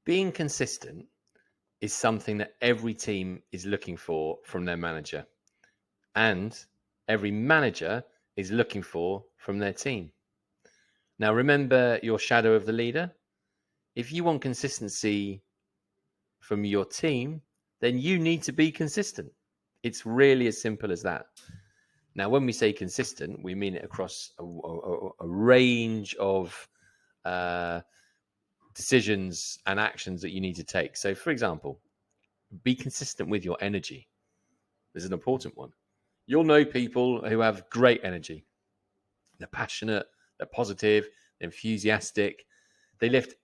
Being consistent is something that every team is looking for from their manager, and every manager is looking for from their team. Now, remember your shadow of the leader. If you want consistency from your team, then you need to be consistent. It's really as simple as that. Now, when we say consistent, we mean it across a range of decisions and actions that you need to take. So, for example, be consistent with your energy. This is an important one. You'll know people who have great energy. They're passionate, they're positive, they're enthusiastic. They lift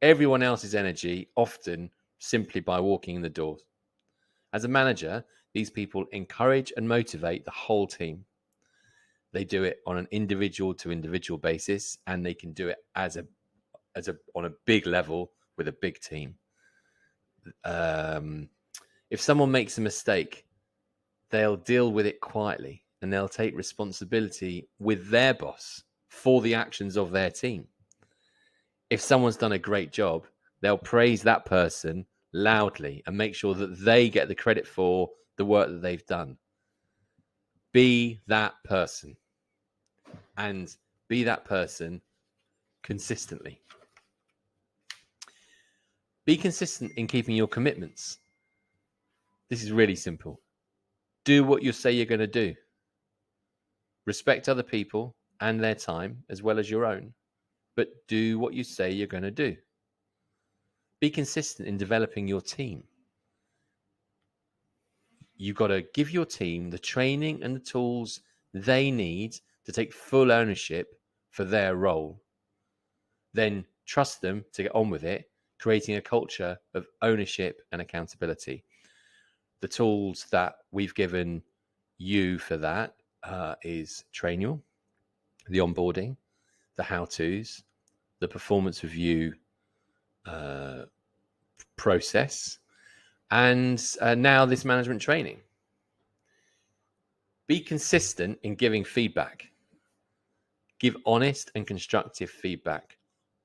everyone else's energy, often simply by walking in the doors. As a manager, these people encourage and motivate the whole team. They do it on an individual to individual basis, and they can do it on a big level with a big team. If someone makes a mistake, they'll deal with it quietly and they'll take responsibility with their boss for the actions of their team. If someone's done a great job, they'll praise that person loudly and make sure that they get the credit for the work that they've done. Be that person, and be that person consistently. Be consistent in keeping your commitments. This is really simple. Do what you say you're going to do. Respect other people and their time as well as your own, but do what you say you're going to do. Be consistent in developing your team. You've got to give your team the training and the tools they need to take full ownership for their role. Then trust them to get on with it, creating a culture of ownership and accountability. The tools that we've given you for that is Trainual, the onboarding, the how-tos, the performance review process, and now this management training. Be consistent in giving feedback. Give honest and constructive feedback,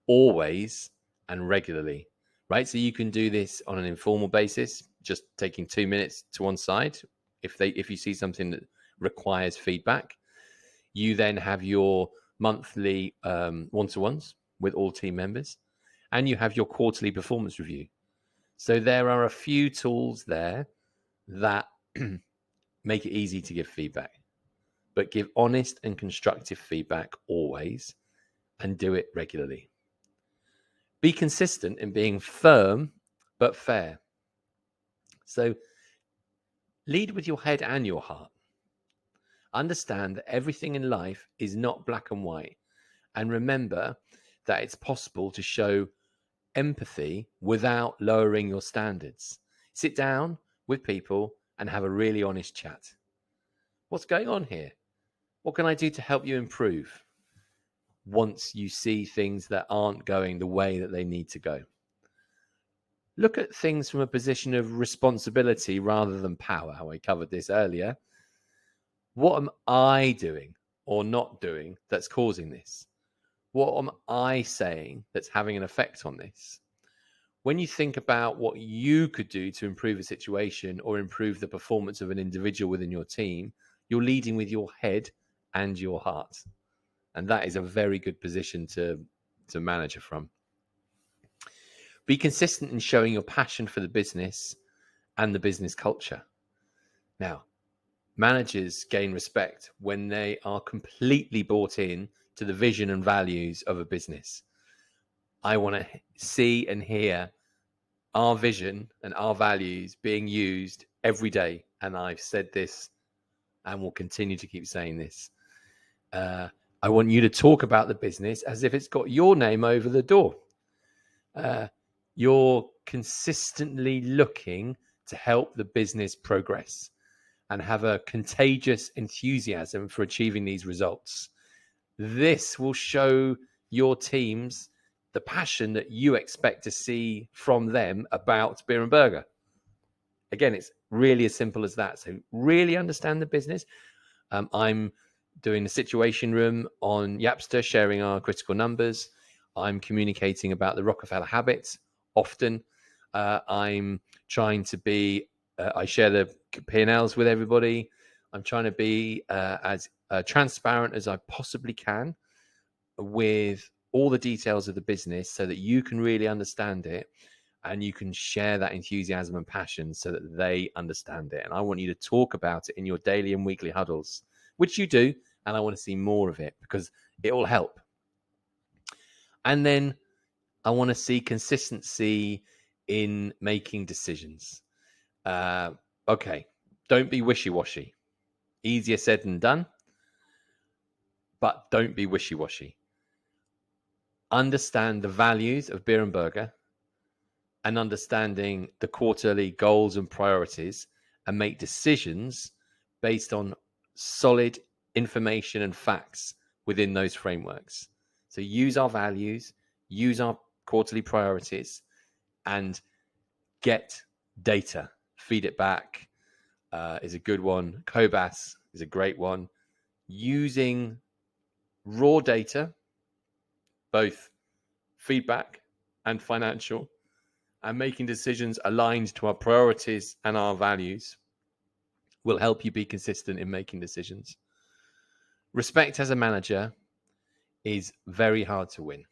always and regularly, right? So you can do this on an informal basis, just taking 2 minutes to one side. If you see something that requires feedback, you then have your monthly one-to-ones with all team members, and you have your quarterly performance review. So there are a few tools there that make it easy to give feedback, but give honest and constructive feedback always, and do it regularly. Be consistent in being firm but fair. So lead with your head and your heart. Understand that everything in life is not black and white, and remember that it's possible to show empathy without lowering your standards. Sit down with people and have a really honest chat. What's going on here? What can I do to help you improve? Once you see things that aren't going the way that they need to go. Look at things from a position of responsibility rather than power. How I covered this earlier. What am I doing or not doing that's causing this? What am I saying that's having an effect on this? When you think about what you could do to improve a situation or improve the performance of an individual within your team, you're leading with your head and your heart. And that is a very good position to manage from. Be consistent in showing your passion for the business and the business culture. Now, managers gain respect when they are completely bought in to the vision and values of a business. I want to see and hear our vision and our values being used every day. And I've said this and will continue to keep saying this. I want you to talk about the business as if it's got your name over the door. You're consistently looking to help the business progress and have a contagious enthusiasm for achieving these results. This will show your teams the passion that you expect to see from them about Beer and Burger. Again, it's really as simple as that. So really understand the business. I'm doing the situation room on Yapster, sharing our critical numbers. I'm communicating about the Rockefeller habits often. I'm trying to be, I share the P&Ls with everybody. I'm trying to be as transparent as I possibly can with all the details of the business so that you can really understand it and you can share that enthusiasm and passion so that they understand it. And I want you to talk about it in your daily and weekly huddles, which you do. And I want to see more of it because it will help. And then I want to see consistency in making decisions. Okay, don't be wishy-washy. Easier said than done, but don't be wishy-washy. Understand the values of Beer and Burger and understanding the quarterly goals and priorities and make decisions based on solid information and facts within those frameworks. So use our values, use our quarterly priorities, and get data. Feed it back is a good one. Cobas is a great one. Using raw data, both feedback and financial, and making decisions aligned to our priorities and our values will help you be consistent in making decisions. Respect as a manager is very hard to win.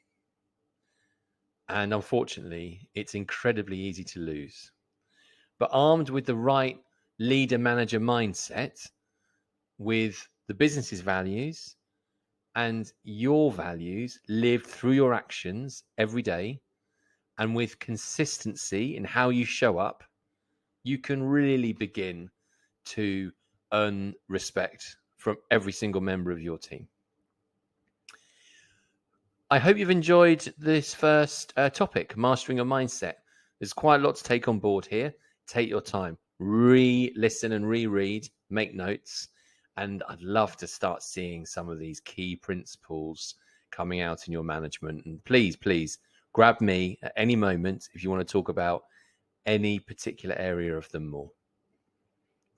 And unfortunately, it's incredibly easy to lose. But armed with the right leader-manager mindset, with the business's values and your values lived through your actions every day, and with consistency in how you show up, you can really begin to earn respect from every single member of your team. I hope you've enjoyed this first topic, mastering a mindset. There's quite a lot to take on board here. Take your time, re-listen and reread, make notes. And I'd love to start seeing some of these key principles coming out in your management. And please, please grab me at any moment if you want to talk about any particular area of them more.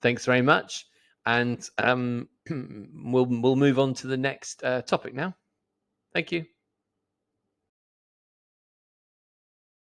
Thanks very much. And we'll move on to the next topic now. Thank you.